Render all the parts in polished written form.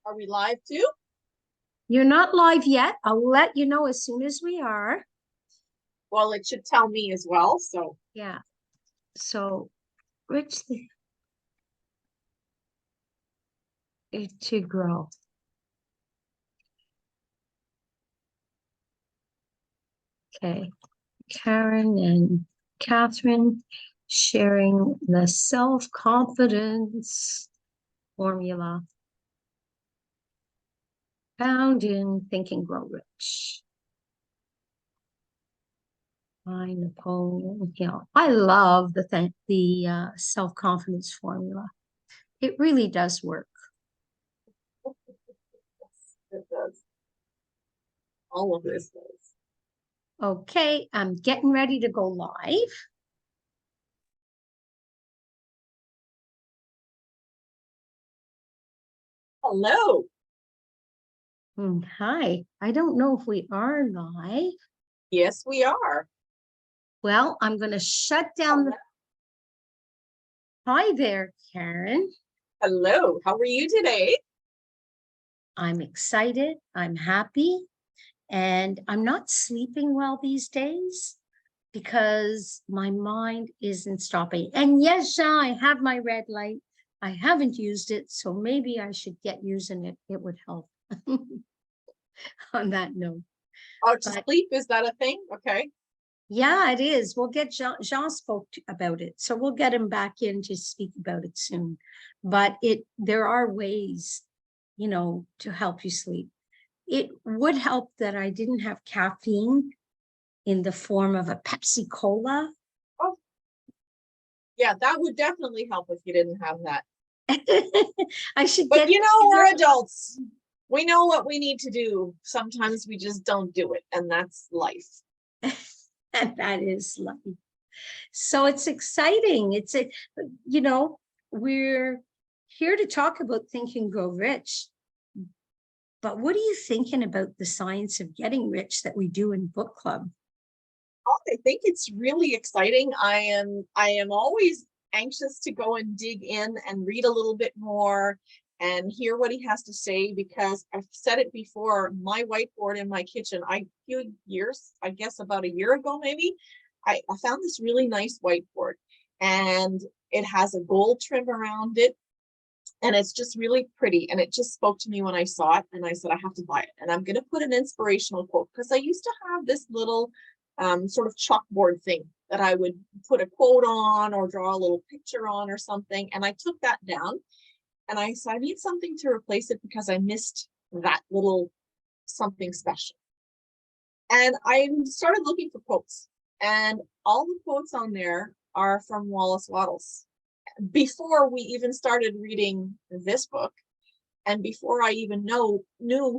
Are we live too? You're not live yet. I'll let you know as soon as we are. Well, it should tell me as well. So, Yeah. So, Rich, to grow. Okay. Karen and Katherine sharing the self-confidence formula found in Think and Grow Rich by Napoleon Hill. I love the self-confidence formula. It really does work. it does. All of this does. Okay, I'm getting ready to go live. Hello. Hi, I don't know if we are live. Yes, we are. Well, I'm going to shut down the. Hi there, Karen. Hello. How are you today? I'm excited. I'm happy. And I'm not sleeping well these days because my mind isn't stopping. And yes, Jean, I have my red light. I haven't used it, so maybe I should get using it. It would help on that note. Oh, to sleep, is that a thing? Okay. Yeah, it is. We'll get Jean spoke about it, so we'll get him back in to speak about it soon. But there are ways, to help you sleep. It would help that I didn't have caffeine in the form of a Pepsi Cola. Oh, yeah, that would definitely help if you didn't have that. I should But get. we're adults. We know what we need to do. Sometimes we just don't do it, and that's life. And that is life. So it's exciting. We're here to talk about Think and Grow Rich. But what are you thinking about the science of getting rich that we do in book club? Oh, I think it's really exciting. I am always anxious to go and dig in and read a little bit more and hear what he has to say, because I've said it before, my whiteboard in my kitchen, I guess about a year ago, maybe, I found this really nice whiteboard, and it has a gold trim around it, and it's just really pretty, and it just spoke to me when I saw it, and I said I have to buy it, and I'm going to put an inspirational quote, because I used to have this little sort of chalkboard thing that I would put a quote on or draw a little picture on or something, and I took that down, and I said I need something to replace it because I missed that little something special. And I started looking for quotes, and all the quotes on there are from Wallace Wattles. Before we even started reading this book, and before I even knew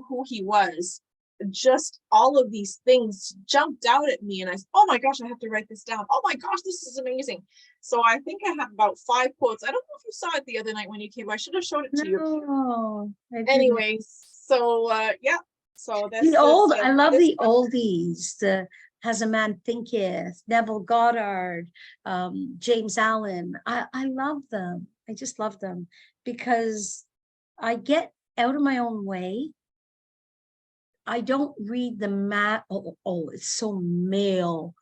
who he was, just all of these things jumped out at me, and I said, oh my gosh, I have to write this down. Oh my gosh, this is amazing. So I think I have about 5 quotes. I don't know if you saw it the other night when you came. I should have showed it to you. Anyway, so yeah. So that's I love the oldies. The As a Man Thinketh, Neville Goddard, James Allen. I love them. I just love them because I get out of my own way. I don't read the it's so male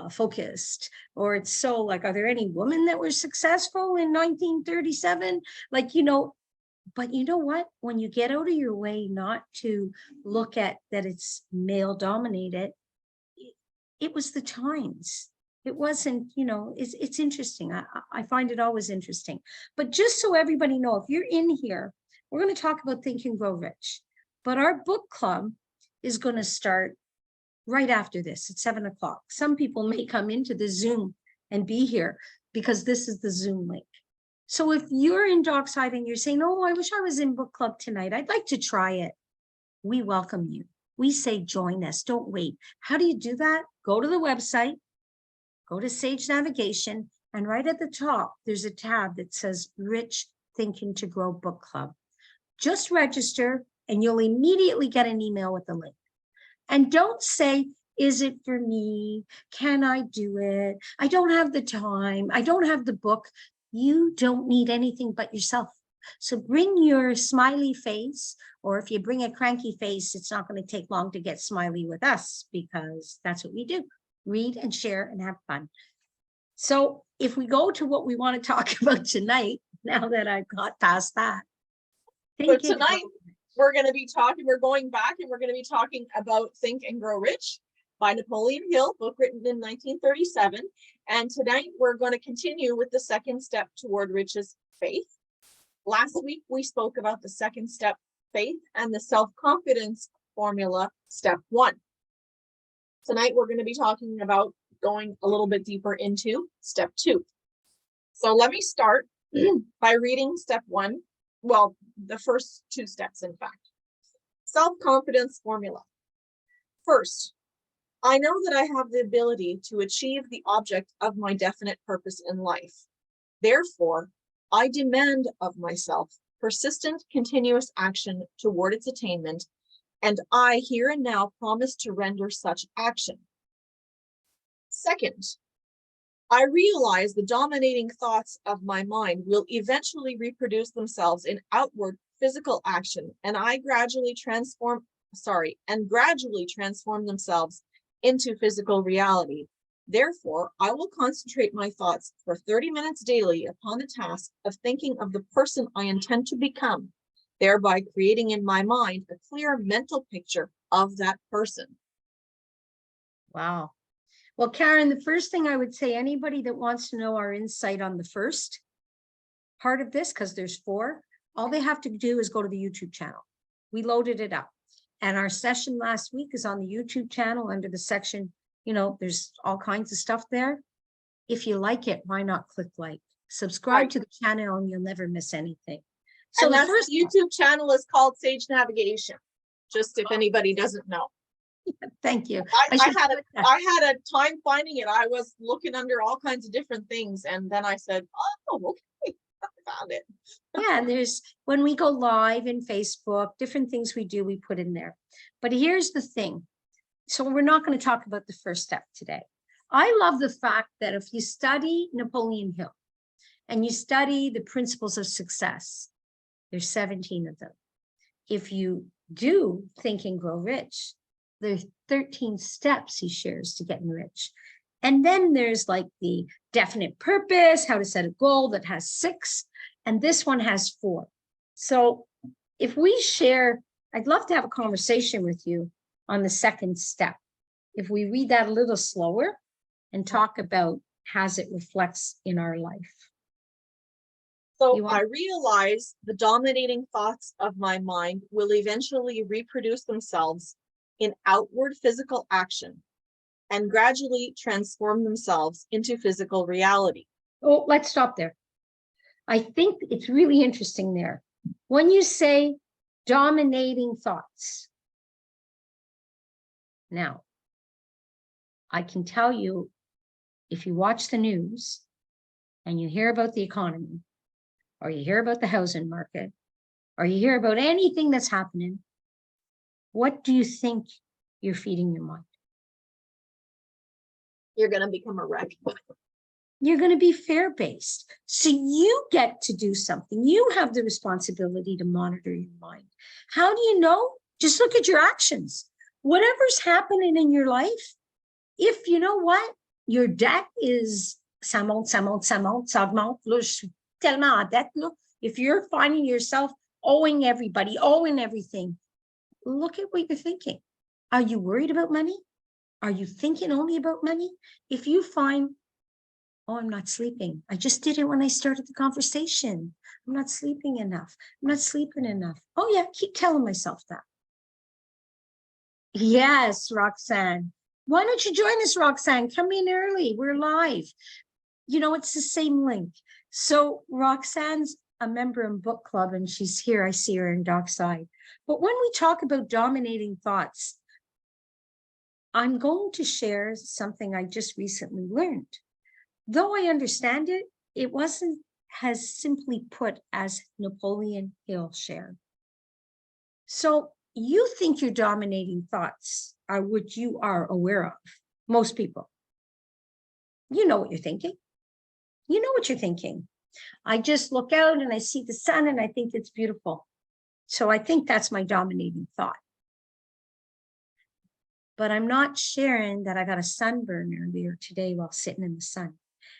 focused, or it's so like, are there any women that were successful in 1937? Like, but you know what? When you get out of your way not to look at that it's male dominated, it was the times. It wasn't, it's interesting. I find it always interesting. But just so everybody know, if you're in here, we're going to talk about Think and Grow Rich. But our book club is going to start right after this at 7:00. Some people may come into the Zoom and be here because this is the Zoom link. So if you're in Dockside and you're saying, oh, I wish I was in book club tonight, I'd like to try it, we welcome you. We say join us, don't wait. How do you do that? Go to the website, go to Sage Navigation, and right at the top, there's a tab that says Rich Thinking to Grow Book Club. Just register and you'll immediately get an email with the link. And don't say, is it for me? Can I do it? I don't have the time. I don't have the book. You don't need anything but yourself. So bring your smiley face, or if you bring a cranky face, it's not going to take long to get smiley with us, because that's what we do. Read and share and have fun. So if we go to what we want to talk about tonight, now that I've got past that. So tonight we're going back and we're going to be talking about Think and Grow Rich by Napoleon Hill, book written in 1937. And tonight we're going to continue with the second step toward riches, faith. Last week we spoke about the second step, faith, and the self-confidence formula, step 1. Tonight we're going to be talking about going a little bit deeper into step 2. So let me start by reading step 1. Well, the first 2 steps, in fact. Self-confidence formula. First, I know that I have the ability to achieve the object of my definite purpose in life. Therefore, I demand of myself persistent, continuous action toward its attainment, and I here and now promise to render such action. Second, I realize the dominating thoughts of my mind will eventually reproduce themselves in outward physical action, and gradually transform themselves into physical reality. Therefore, I will concentrate my thoughts for 30 minutes daily upon the task of thinking of the person I intend to become, thereby creating in my mind a clear mental picture of that person. Wow. Well, Karen, the first thing I would say, anybody that wants to know our insight on the first part of this, because there's 4, all they have to do is go to the YouTube channel. We loaded it up. And our session last week is on the YouTube channel under the section, there's all kinds of stuff there. If you like it, why not click like? Subscribe to the channel and you'll never miss anything. So and the first YouTube channel is called Sage Navigation, just if anybody doesn't know. Thank you. I had a time finding it. I was looking under all kinds of different things, and then I said, oh, okay, I found it. Yeah, and there's, when we go live in Facebook, different things we do, we put in there. But here's the thing. So we're not going to talk about the first step today. I love the fact that if you study Napoleon Hill and you study the principles of success, there's 17 of them. If you do Think and Grow Rich, there's 13 steps he shares to getting rich. And then there's like the definite purpose, how to set a goal, that has 6. And this one has 4. So if we share, I'd love to have a conversation with you on the second step. If we read that a little slower and talk about how it reflects in our life. So I realize the dominating thoughts of my mind will eventually reproduce themselves in outward physical action and gradually transform themselves into physical reality. Oh, let's stop there. I think it's really interesting there. When you say dominating thoughts, now, I can tell you, if you watch the news and you hear about the economy, or you hear about the housing market, or you hear about anything that's happening, what do you think you're feeding your mind? You're going to become a wreck. You're going to be fear-based. So you get to do something. You have the responsibility to monitor your mind. How do you know? Just look at your actions. Whatever's happening in your life, if you know what, your debt is, ça monte, ça monte, ça monte, ça augmente. Là, je suis tellement en dette. Là. If you're finding yourself owing everybody, owing everything, look at what you're thinking. Are you worried about money? Are you thinking only about money? If you find, oh, I'm not sleeping. I just did it when I started the conversation. I'm not sleeping enough. I'm not sleeping enough. Oh yeah, keep telling myself that. Yes, Roxanne. Why don't you join us, Roxanne? Come in early. We're live. It's the same link. So Roxanne's a member in book club and she's here. I see her in Dockside. But when we talk about dominating thoughts, I'm going to share something I just recently learned. Though I understand it, it wasn't as simply put as Napoleon Hill shared. So you think your dominating thoughts are what you are aware of. Most people. You know what you're thinking. You know what you're thinking. I just look out and I see the sun and I think it's beautiful. So I think that's my dominating thought. But I'm not sharing that I got a sunburn earlier today while sitting in the sun.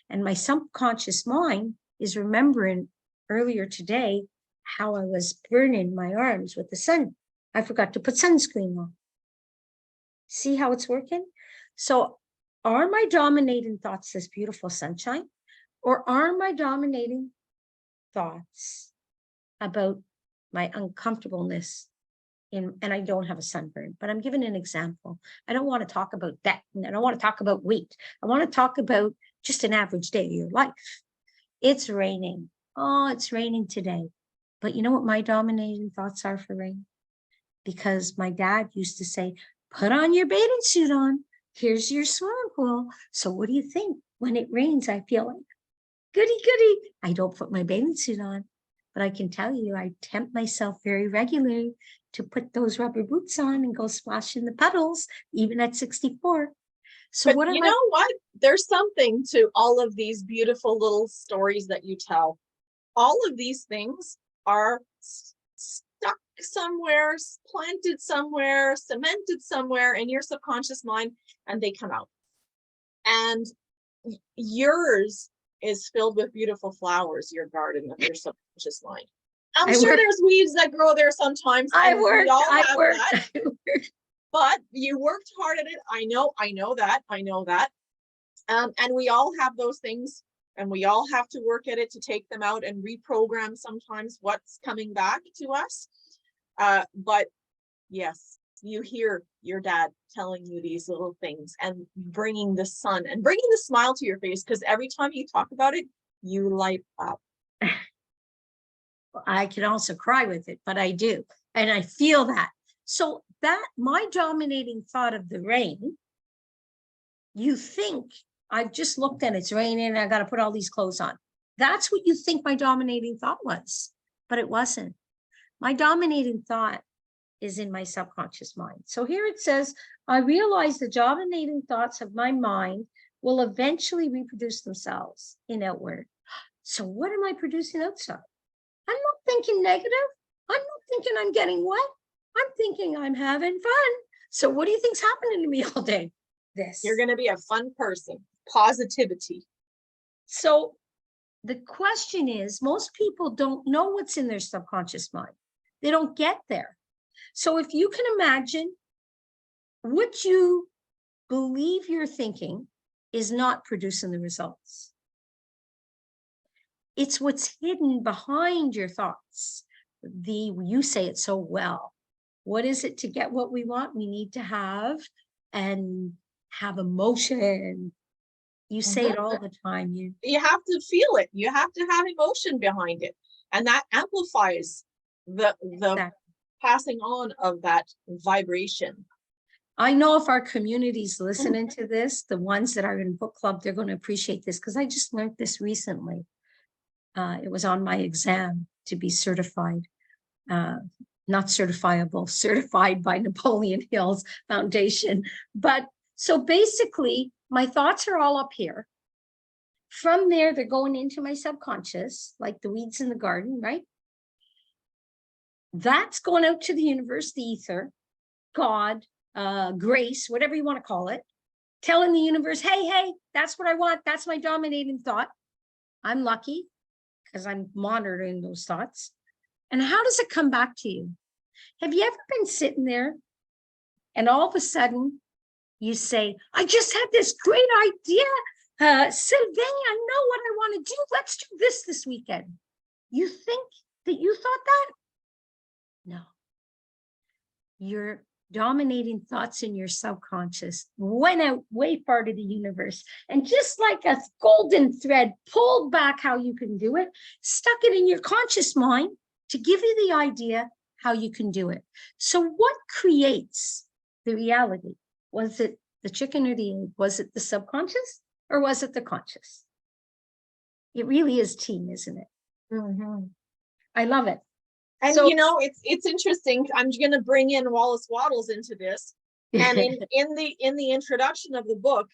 And my subconscious mind is remembering earlier today how I was burning my arms with the sun. I forgot to put sunscreen on. See how it's working? So are my dominating thoughts this beautiful sunshine? Or are my dominating thoughts about my uncomfortableness and I don't have a sunburn, but I'm giving an example. I don't want to talk about that. And I don't want to talk about weight. I want to talk about just an average day of your life. It's raining. Oh, it's raining today. But you know what my dominating thoughts are for rain? Because my dad used to say, put on your bathing suit on. Here's your swimming pool. So what do you think? When it rains, I feel like, goody, goody. I don't put my bathing suit on. But I can tell you, I tempt myself very regularly to put those rubber boots on and go splash in the puddles, even at 64. So But what you am I? know what? There's something to all of these beautiful little stories that you tell. All of these things are stuck somewhere, planted somewhere, cemented somewhere in your subconscious mind, and they come out. And yours is filled with beautiful flowers, your garden of your subconscious mind. I'm sure there's weeds that grow there sometimes. I We all have worked. that. But you worked hard at it. I know that. And we all have those things, and we all have to work at it to take them out and reprogram sometimes what's coming back to us. But yes, you hear your dad telling you these little things and bringing the sun and bringing the smile to your face, because every time you talk about it, you light up. I can also cry with it, but I do. And I feel that. So that my dominating thought of the rain, you think I've just looked and it's raining and I got to put all these clothes on. That's what you think my dominating thought was, but it wasn't. My dominating thought is in my subconscious mind. So here it says, I realize the dominating thoughts of my mind will eventually reproduce themselves in outward. So what am I producing outside? I'm not thinking negative. I'm not thinking I'm getting wet. I'm thinking I'm having fun. So what do you think's happening to me all day? This. You're going to be a fun person. Positivity. So the question is, most people don't know what's in their subconscious mind. They don't get there. So if you can imagine what you believe you're thinking is not producing the results. It's what's hidden behind your thoughts. You say it so well. What is it to get what we want? We need to have emotion. You say it all the time. You have to feel it. You have to have emotion behind it. And that amplifies the exactly. Passing on of that vibration. I know if our community's listening to this, the ones that are in book club, they're going to appreciate this, because I just learned this recently. It was on my exam to be certified, not certifiable, certified by Napoleon Hill's Foundation. But so basically, my thoughts are all up here. From there, they're going into my subconscious, like the weeds in the garden, right? That's going out to the universe, the ether, God, grace, whatever you want to call it, telling the universe, hey, that's what I want. That's my dominating thought. I'm lucky because I'm monitoring those thoughts. And how does it come back to you? Have you ever been sitting there and all of a sudden you say, I just had this great idea. Sylvain, I know what I want to do. Let's do this weekend. You think that you thought that? No. Your dominating thoughts in your subconscious went out way far to the universe, and just like a golden thread pulled back how you can do it, stuck it in your conscious mind to give you the idea how you can do it. So what creates the reality? Was it the chicken or the egg? Was it the subconscious or was it the conscious? It really is team, isn't it? Mm-hmm. I love it. And so, it's interesting. I'm going to bring in Wallace Wattles into this. And in the introduction of the book,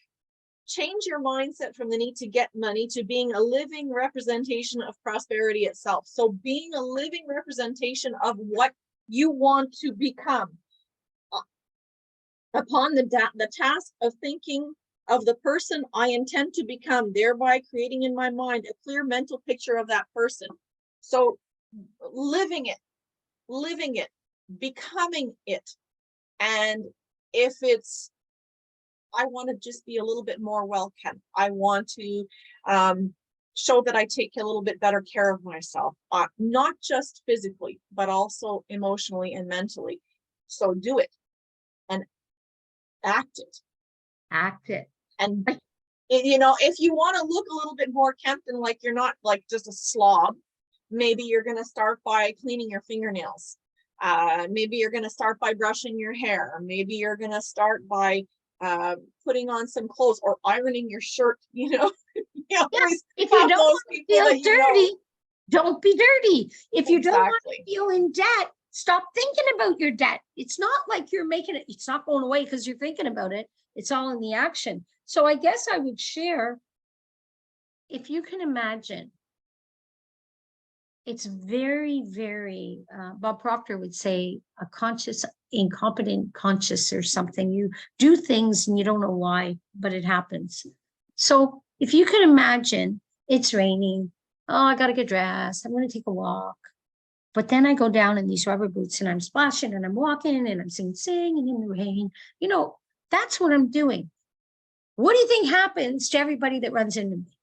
change your mindset from the need to get money to being a living representation of prosperity itself. So being a living representation of what you want to become. Upon the task of thinking of the person I intend to become, thereby creating in my mind a clear mental picture of that person. So living it, becoming it. And if it's, I want to just be a little bit more well kept. I want to show that I take a little bit better care of myself, not just physically, but also emotionally and mentally. So do it and act it. Act it. And you know, if you want to look a little bit more kempt and like you're not like just a slob, maybe you're going to start by cleaning your fingernails. Maybe you're going to start by brushing your hair. Maybe you're going to start by putting on some clothes or ironing your shirt. You know, Yes, if you don't want to feel dirty, don't be dirty. If you don't want to feel in debt, stop thinking about your debt. It's not like you're making it, it's not going away because you're thinking about it. It's all in the action. So I guess I would share, if you can imagine, it's very, very, Bob Proctor would say, a conscious, incompetent conscious or something. You do things and you don't know why, but it happens. So if you can imagine, it's raining. Oh, I got to get dressed. I'm going to take a walk. But then I go down in these rubber boots and I'm splashing and I'm walking and I'm singing in the rain. You know, that's what I'm doing. What do you think happens to everybody that runs into me?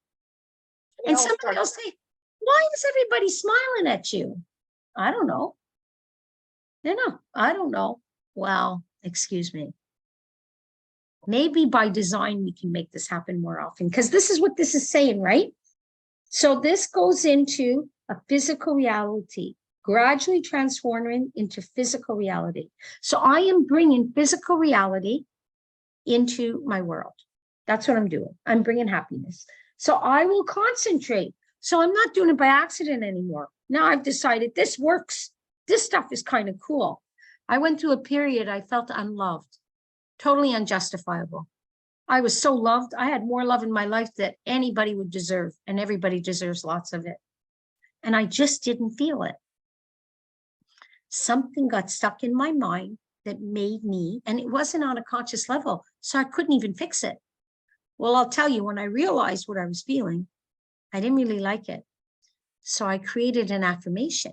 And somebody will say, why is everybody smiling at you? I don't know. No, I don't know. Well, excuse me. Maybe by design, we can make this happen more often, because this is what this is saying, right? So this goes into a physical reality, gradually transforming into physical reality. So I am bringing physical reality into my world. That's what I'm doing. I'm bringing happiness. So I will concentrate. So I'm not doing it by accident anymore. Now I've decided this works. This stuff is kind of cool. I went through a period I felt unloved, totally unjustifiable. I was so loved. I had more love in my life that anybody would deserve, and everybody deserves lots of it. And I just didn't feel it. Something got stuck in my mind that made me, and it wasn't on a conscious level, so I couldn't even fix it. Well, I'll tell you, when I realized what I was feeling, I didn't really like it. So I created an affirmation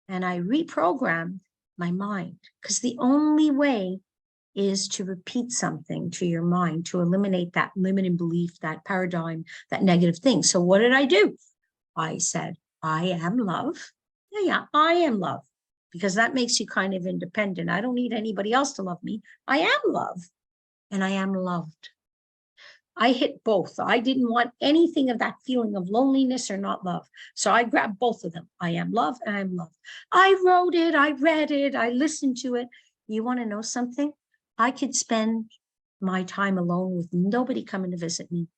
and I reprogrammed my mind, because the only way is to repeat something to your mind to eliminate that limiting belief, that paradigm, that negative thing. So what did I do? I said, I am love. Yeah, I am love, because that makes you kind of independent. I don't need anybody else to love me. I am love, and I am loved. I hit both. I didn't want anything of that feeling of loneliness or not love. So I grabbed both of them. I am love and I'm loved. I wrote it, I read it, I listened to it. You want to know something? I could spend my time alone with nobody coming to visit me,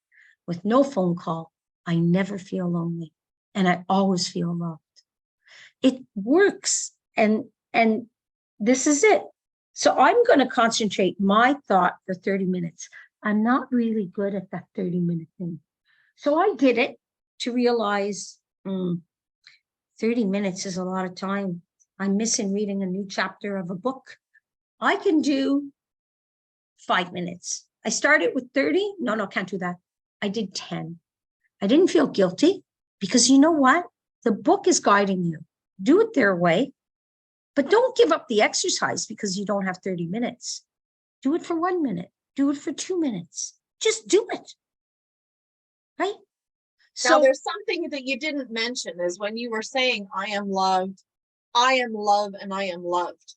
with no phone call. I never feel lonely, and I always feel loved. It works. And this is it. So I'm going to concentrate my thought for 30 minutes. I'm not really good at that 30-minute thing. So I did it to realize 30 minutes is a lot of time. I'm missing reading a new chapter of a book. I can do 5 minutes. I started with 30. No, can't do that. I did 10. I didn't feel guilty, because you know what? The book is guiding you. Do it their way, but don't give up the exercise because you don't have 30 minutes. Do it for 1 minute. Do it for 2 minutes. Just do it. Right? Now, there's something that you didn't mention is when you were saying, I am loved, I am love, and I am loved.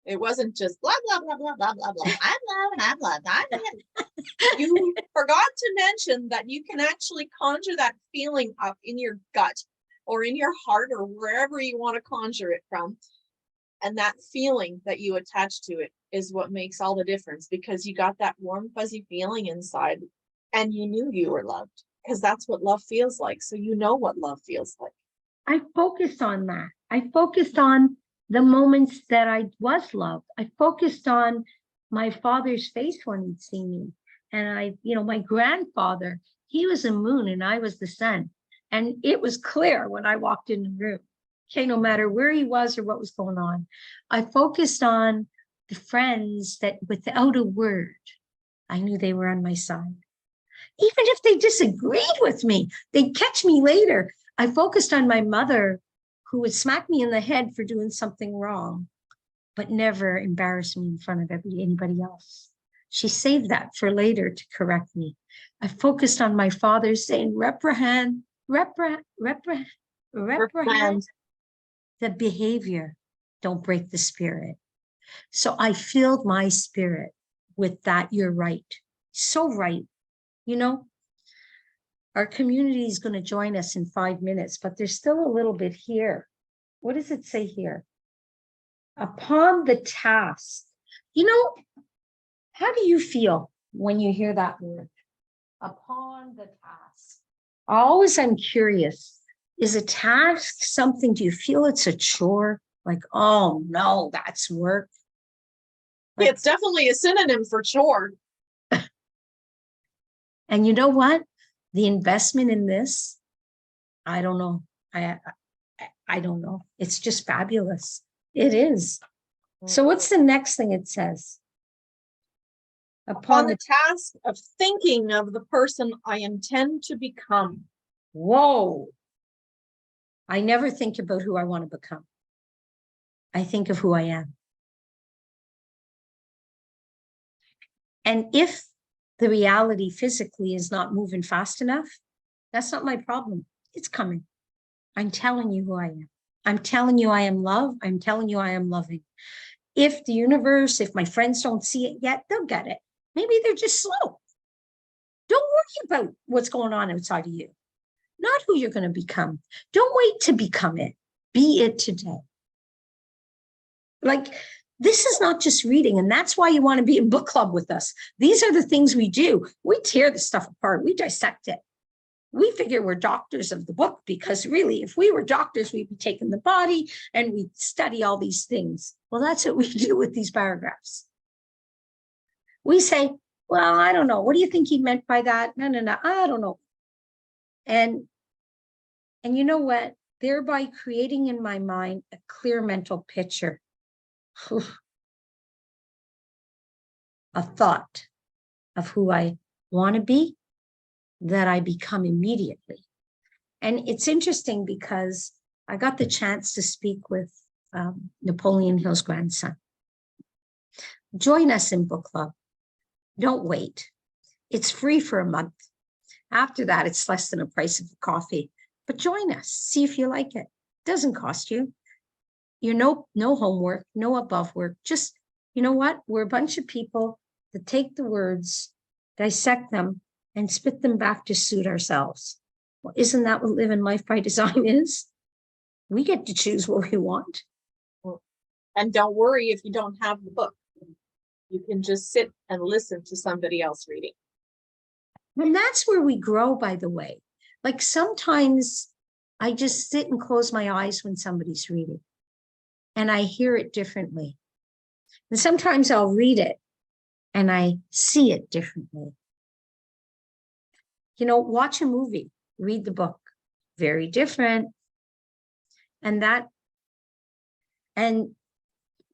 It wasn't just blah, blah, blah, blah, blah, blah, blah. I'm love and I'm loved. I'm loved. You forgot to mention that you can actually conjure that feeling up in your gut or in your heart or wherever you want to conjure it from. And that feeling that you attach to it is what makes all the difference, because you got that warm, fuzzy feeling inside and you knew you were loved, because that's what love feels like. So you know what love feels like. I focused on that. I focused on the moments that I was loved. I focused on my father's face when he'd see me. And my grandfather, he was the moon and I was the sun. And it was clear when I walked in the room. Okay, no matter where he was or what was going on, I focused on the friends that without a word, I knew they were on my side. Even if they disagreed with me, they'd catch me later. I focused on my mother, who would smack me in the head for doing something wrong, but never embarrass me in front of anybody else. She saved that for later to correct me. I focused on my father saying, reprehend Reprimand. the behavior. Don't break the spirit. So I filled my spirit with that. You're right. So right. Our community is going to join us in 5 minutes, but there's still a little bit here. What does it say here? Upon the task. How do you feel when you hear that word? Upon the task. I'm curious. Is a task something, do you feel it's a chore? Like, oh no, that's work. Like, it's definitely a synonym for chore. And you know what? The investment in this, I don't know. I don't know. It's just fabulous. It is. So what's the next thing it says? Upon the task of thinking of the person I intend to become. Whoa. I never think about who I want to become. I think of who I am. And if the reality physically is not moving fast enough, that's not my problem. It's coming. I'm telling you who I am. I'm telling you I am love. I'm telling you I am loving. If the universe, if my friends don't see it yet, they'll get it. Maybe they're just slow. Don't worry about what's going on outside of you. Not who you're going to become. Don't wait to become it. Be it today. Like, this is not just reading, and that's why you want to be in book club with us. These are the things we do. We tear the stuff apart. We dissect it. We figure we're doctors of the book, because really, if we were doctors, we'd be taking the body and we'd study all these things. Well, that's what we do with these paragraphs. We say, well, I don't know. What do you think he meant by that? No, I don't know. And you know what? Thereby creating in my mind a clear mental picture, a thought of who I want to be, that I become immediately. And it's interesting because I got the chance to speak with Napoleon Hill's grandson. Join us in book club. Don't wait. It's free for a month. After that, it's less than the price of a coffee. But join us. See if you like it. It doesn't cost you. You're no homework, no above work. Just, you know what? We're a bunch of people that take the words, dissect them, and spit them back to suit ourselves. Well, isn't that what living life by design is? We get to choose what we want. And don't worry if you don't have the book. You can just sit and listen to somebody else reading. And that's where we grow, by the way. Like, sometimes I just sit and close my eyes when somebody's reading, and I hear it differently. And sometimes I'll read it and I see it differently. Watch a movie, read the book, very different. And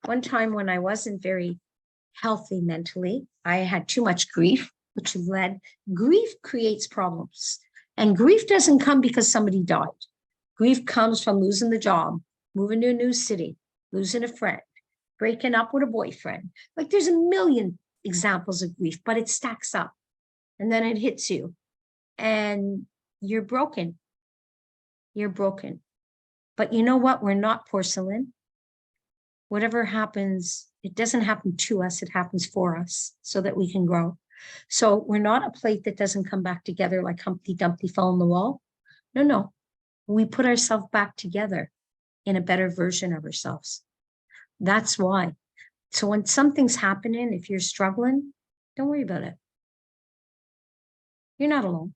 one time when I wasn't very healthy mentally, I had too much grief, which grief creates problems. And grief doesn't come because somebody died. Grief comes from losing the job, moving to a new city, losing a friend, breaking up with a boyfriend. Like, there's a million examples of grief, but it stacks up and then it hits you and you're broken. You're broken. But you know what? We're not porcelain. Whatever happens, it doesn't happen to us. It happens for us so that we can grow. So we're not a plate that doesn't come back together like Humpty Dumpty fell on the wall. No. We put ourselves back together in a better version of ourselves. That's why. So when something's happening, if you're struggling, don't worry about it. You're not alone.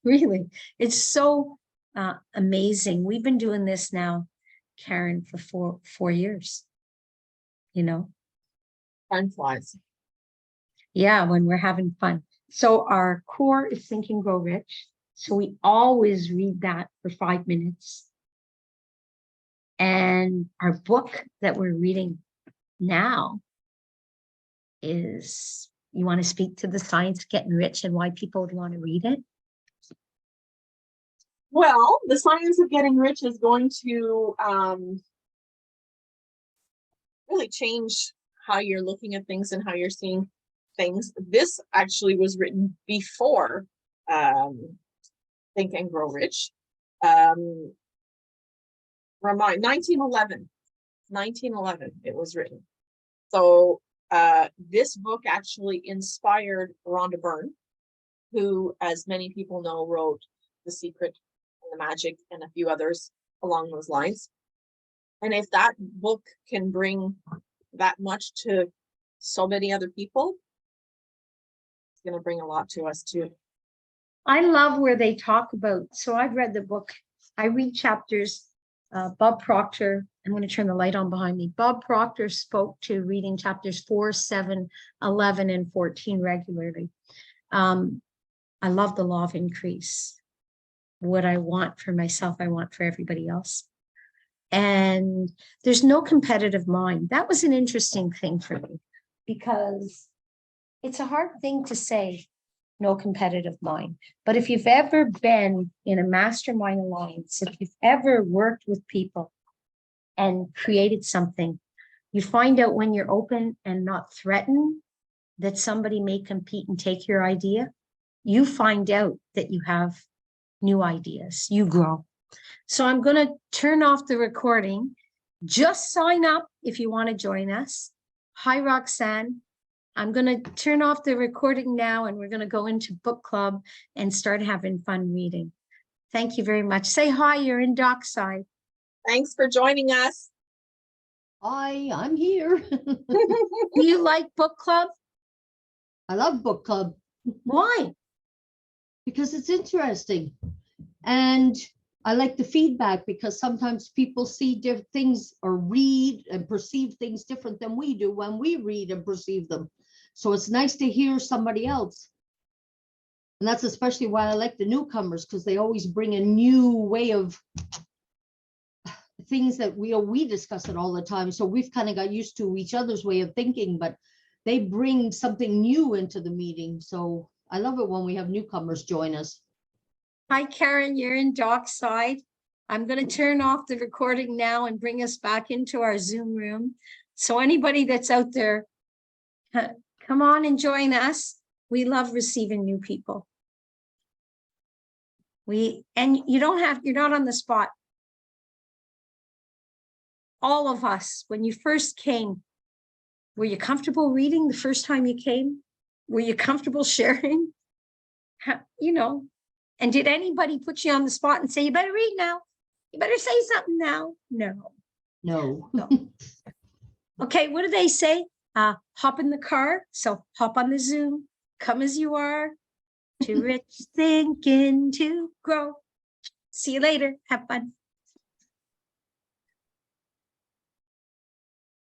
Really. It's so amazing. We've been doing this now, Karen, for four years. Time flies. Yeah, when we're having fun. So our core is Think and Grow Rich. So we always read that for 5 minutes. And our book that we're reading now is, you want to speak to the science of getting rich and why people would want to read it? Well, the science of getting rich is going to really change how you're looking at things and how you're seeing things. This actually was written before Think and Grow Rich. 1911 it was written. So this book actually inspired Rhonda Byrne, who, as many people know, wrote The Secret and The Magic and a few others along those lines. And if that book can bring that much to so many other people, it's going to bring a lot to us too. I love where they talk about, so I've read the book, I read chapters. Bob Proctor, I'm going to turn the light on behind me. Bob Proctor spoke to reading chapters 4, 7, 11, and 14 regularly. I love the law of increase. What I want for myself, I want for everybody else. And there's no competitive mind. That was an interesting thing for me, because it's a hard thing to say, no competitive mind. But if you've ever been in a mastermind alliance, if you've ever worked with people and created something, you find out when you're open and not threatened that somebody may compete and take your idea, you find out that you have new ideas, you grow. So I'm going to turn off the recording. Just sign up if you want to join us. Hi, Roxanne. I'm going to turn off the recording now, and we're going to go into book club and start having fun reading. Thank you very much. Say hi, you're in Dockside. Thanks for joining us. Hi, I'm here. Do you like book club? I love book club. Why? Because it's interesting. And I like the feedback, because sometimes people see different things or read and perceive things different than we do when we read and perceive them. So it's nice to hear somebody else. And that's especially why I like the newcomers, because they always bring a new way of things that we discuss it all the time. So we've kind of got used to each other's way of thinking, but they bring something new into the meeting. So I love it when we have newcomers join us. Hi, Karen, you're in Dockside. I'm going to turn off the recording now and bring us back into our Zoom room. So anybody that's out there, come on and join us. We love receiving new people. And you're not on the spot. All of us, when you first came, were you comfortable reading the first time you came? Were you comfortable sharing? And did anybody put you on the spot and say, you better read now? You better say something now? No. No. Okay, what do they say? Hop in the car. So hop on the Zoom. Come as you are. Too rich thinking to grow. See you later. Have fun.